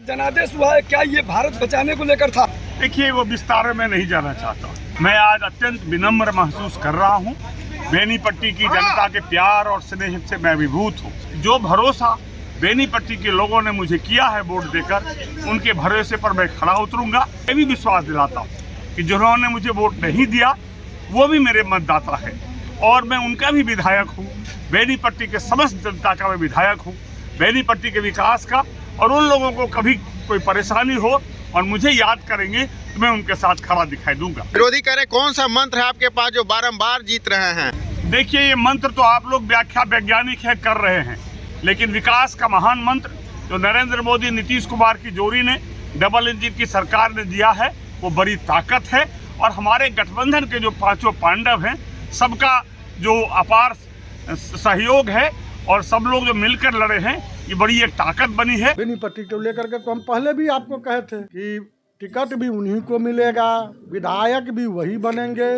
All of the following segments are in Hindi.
जनादेश हुआ है, क्या ये भारत बचाने को लेकर था? देखिए, वो विस्तार में नहीं जाना चाहता। मैं आज अत्यंत विनम्र महसूस कर रहा हूँ। बेनीपट्टी की जनता के प्यार और स्नेह से मैं विभूत हूँ। जो भरोसा बेनीपट्टी के लोगों ने मुझे किया है वोट देकर, उनके भरोसे पर मैं खड़ा उतरूंगा। मैं भी विश्वास दिलाता हूँ कि जिन्होंने मुझे वोट नहीं दिया वो भी मेरे मतदाता है और मैं उनका भी विधायक हूँ। बेनीपट्टी के समस्त जनता का मैं विधायक हूँ, बेनीपट्टी के विकास का। और उन लोगों को कभी कोई परेशानी हो और मुझे याद करेंगे तो मैं उनके साथ खड़ा दिखाई दूंगा। विरोधी कह रहे कौन सा मंत्र है आपके पास जो बारंबार जीत रहे हैं? देखिए, ये मंत्र तो आप लोग व्याख्या वैज्ञानिक है कर रहे हैं, लेकिन विकास का महान मंत्र जो नरेंद्र मोदी नीतीश कुमार की जोड़ी ने डबल इंजन की सरकार ने दिया है वो बड़ी ताकत है। और हमारे गठबंधन के जो पांचों पांडव हैं, सबका जो अपार सहयोग है और सब लोग जो मिलकर लड़े हैं, ये बड़ी एक ताकत बनी है। बेनीपट्टी को लेकर के तो हम पहले भी आपको कहे थे कि टिकट भी उन्हीं को मिलेगा, विधायक भी वही बनेंगे,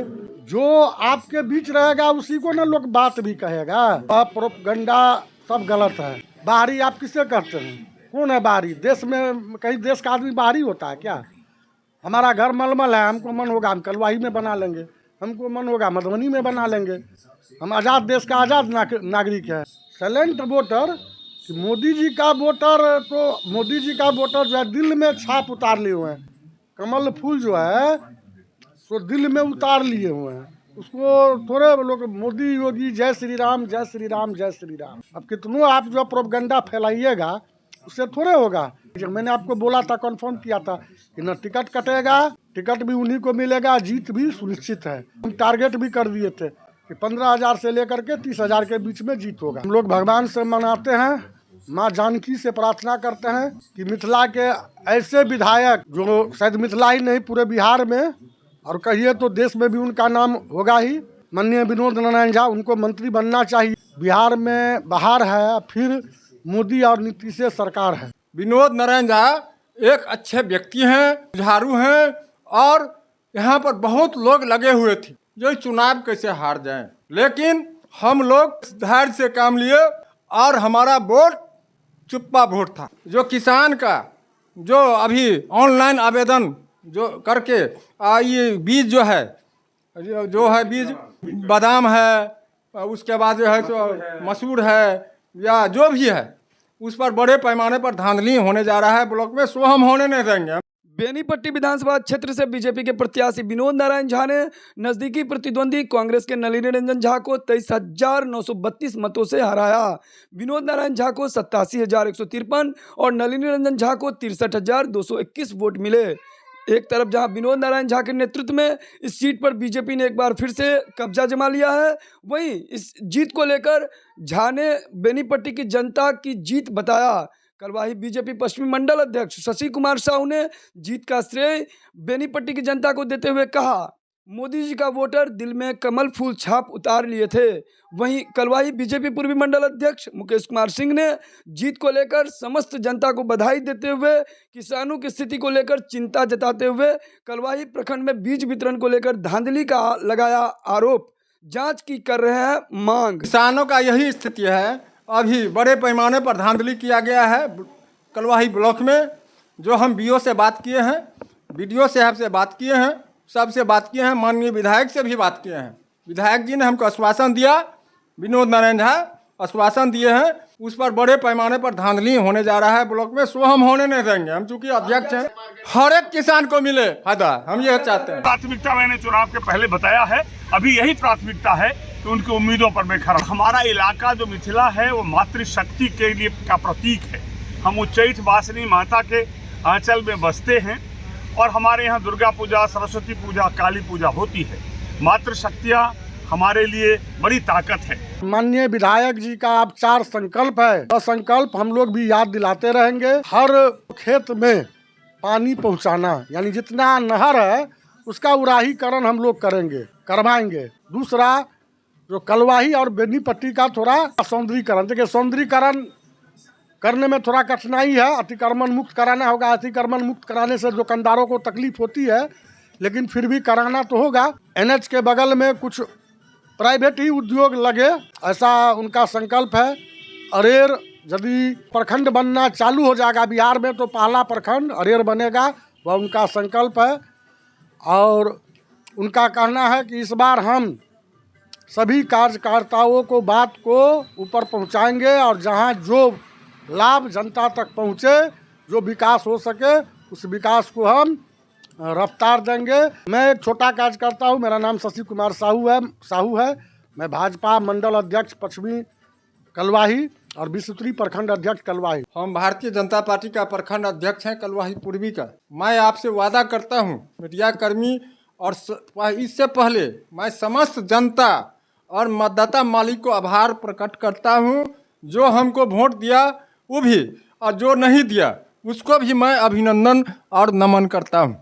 जो आपके बीच रहेगा उसी को ना लोग बात भी कहेगा। प्रोपगंडा सब गलत है। बाहरी आप किसे करते हैं? कौन है बाहरी? देश में कहीं देश का आदमी बाहरी होता है क्या? हमारा घर मलमल है, हमको मन होगा हम कलवाही में बना लेंगे, हमको मन होगा मधुबनी में बना लेंगे। हम आज़ाद देश का आज़ाद नागरिक है। साइलेंट वोटर, मोदी जी का वोटर, तो मोदी जी का वोटर जो है दिल में छाप उतार लिए हुए हैं। कमल फूल जो है तो दिल में उतार लिए हुए हैं। उसको थोड़े लोग मोदी योगी जय श्री राम जय श्री राम जय श्री राम। अब कितनों आप जो प्रोपगंडा फैलाइएगा उससे थोड़े होगा। जब मैंने आपको बोला था, कन्फर्म किया था कि न टिकट कटेगा, टिकट भी उन्हीं को मिलेगा, जीत भी सुनिश्चित है। हम टारगेट भी कर दिए थे कि 15,000 से लेकर के 30,000 के बीच में जीत होगा। हम लोग भगवान से मनाते हैं, माँ जानकी से प्रार्थना करते हैं कि मिथिला के ऐसे विधायक जो शायद मिथिला ही नहीं पूरे बिहार में और कहिए तो देश में भी उनका नाम होगा ही, माननीय विनोद नारायण झा, उनको मंत्री बनना चाहिए। बिहार में बाहर है, फिर मोदी और नीतीश सरकार है। विनोद नारायण झा एक अच्छे व्यक्ति हैं, जुझारू हैं और यहाँ पर बहुत लोग लगे हुए थे जो चुनाव कैसे हार जाएं, लेकिन हम लोग धैर्य से काम लिए और हमारा वोट चुप्पा वोट था। जो किसान का जो अभी ऑनलाइन आवेदन जो करके ये बीज जो है बीज बादाम है, उसके बाद जो है तो मसूर है या जो भी है, उस पर बड़े पैमाने पर धांधली होने जा रहा है ब्लॉक में, सो हम होने नहीं देंगे। बेनीपट्टी विधानसभा क्षेत्र से बीजेपी के प्रत्याशी विनोद नारायण झा ने नजदीकी प्रतिद्वंदी कांग्रेस के नलिनी रंजन झा को 23,932 मतों से हराया। विनोद नारायण झा को 87,153 और नलिनी रंजन झा को 63,221 वोट मिले। एक तरफ जहां विनोद नारायण झा के नेतृत्व में इस सीट पर बीजेपी ने एक बार फिर से कब्जा जमा लिया है, वहीं इस जीत को लेकर झा ने बेनीपट्टी की जनता की जीत बताया। कलवाही बीजेपी पश्चिमी मंडल अध्यक्ष शशि कुमार साहू ने जीत का श्रेय बेनीपट्टी की जनता को देते हुए कहा, मोदी जी का वोटर दिल में कमल फूल छाप उतार लिए थे। वहीं कलवाही बीजेपी पूर्वी मंडल अध्यक्ष मुकेश कुमार सिंह ने जीत को लेकर समस्त जनता को बधाई देते हुए किसानों की स्थिति को लेकर चिंता जताते हुए कलवाही प्रखंड में बीज वितरण को लेकर धांधली का लगाया आरोप, जांच की कर रहे हैं मांग। किसानों का यही स्थिति है, अभी बड़े पैमाने पर धांधली किया गया है कलवाही ब्लॉक में। जो हम बीओ से बात किए हैं, बीडीओ साहब से बात किए हैं, सबसे बात किए हैं, माननीय विधायक से भी बात किए हैं। विधायक जी ने हमको आश्वासन दिया, विनोद नारायण झा आश्वासन दिए हैं, उस पर बड़े पैमाने पर धांधली होने जा रहा है ब्लॉक में, सो हम होने नहीं देंगे। हम चूंकि अध्यक्ष हैं, हर एक किसान को मिले फायदा, हम ये चाहते हैं। प्राथमिकता मैंने चुनाव के पहले बताया है, अभी यही प्राथमिकता है कि उनकी उम्मीदों पर मैं खड़ा। हमारा इलाका जो मिथिला है वो मातृशक्ति के लिए का प्रतीक है। हम उच्चैठ वासिनी माता के आंचल में बसते हैं और हमारे यहाँ दुर्गा पूजा, सरस्वती पूजा, काली पूजा होती है। मातृशक्तियाँ हमारे लिए बड़ी ताकत है। माननीय विधायक जी का आप 4 संकल्प है, वह संकल्प हम लोग भी याद दिलाते रहेंगे। हर खेत में पानी पहुंचाना, यानी जितना नहर है उसका उराहीकरण हम लोग करेंगे, करवाएंगे। दूसरा, जो कलवाही और बेनीपट्टी का थोड़ा सौंदर्यीकरण, देखिए सौंदर्यीकरण करने में थोड़ा कठिनाई है, अतिक्रमण मुक्त कराना होगा। अतिक्रमण मुक्त कराने से दुकानदारों को तकलीफ होती है, लेकिन फिर भी कराना तो होगा। एनएच के बगल में कुछ प्राइवेट ही उद्योग लगे, ऐसा उनका संकल्प है। अरेर यदि प्रखंड बनना चालू हो जाएगा बिहार में तो पहला प्रखंड अरेर बनेगा, वह उनका संकल्प है। और उनका कहना है कि इस बार हम सभी कार्यकर्ताओं को बात को ऊपर पहुंचाएंगे और जहां जो लाभ जनता तक पहुंचे, जो विकास हो सके, उस विकास को हम रफ्तार देंगे। मैं एक छोटा कार्यकर्ता हूं, मेरा नाम शशि कुमार साहू है। मैं भाजपा मंडल अध्यक्ष पश्चिमी कलवाही और विश्वत्री प्रखंड अध्यक्ष कलवाही। हम भारतीय जनता पार्टी का प्रखंड अध्यक्ष हैं कलवाही पूर्वी का। मैं आपसे वादा करता हूं, मीडिया कर्मी, और इससे पहले मैं समस्त जनता और मतदाता मालिक को आभार प्रकट करता हूं, जो हमको वोट दिया वो भी, और जो नहीं दिया उसको भी मैं अभिनंदन और नमन करता हूं।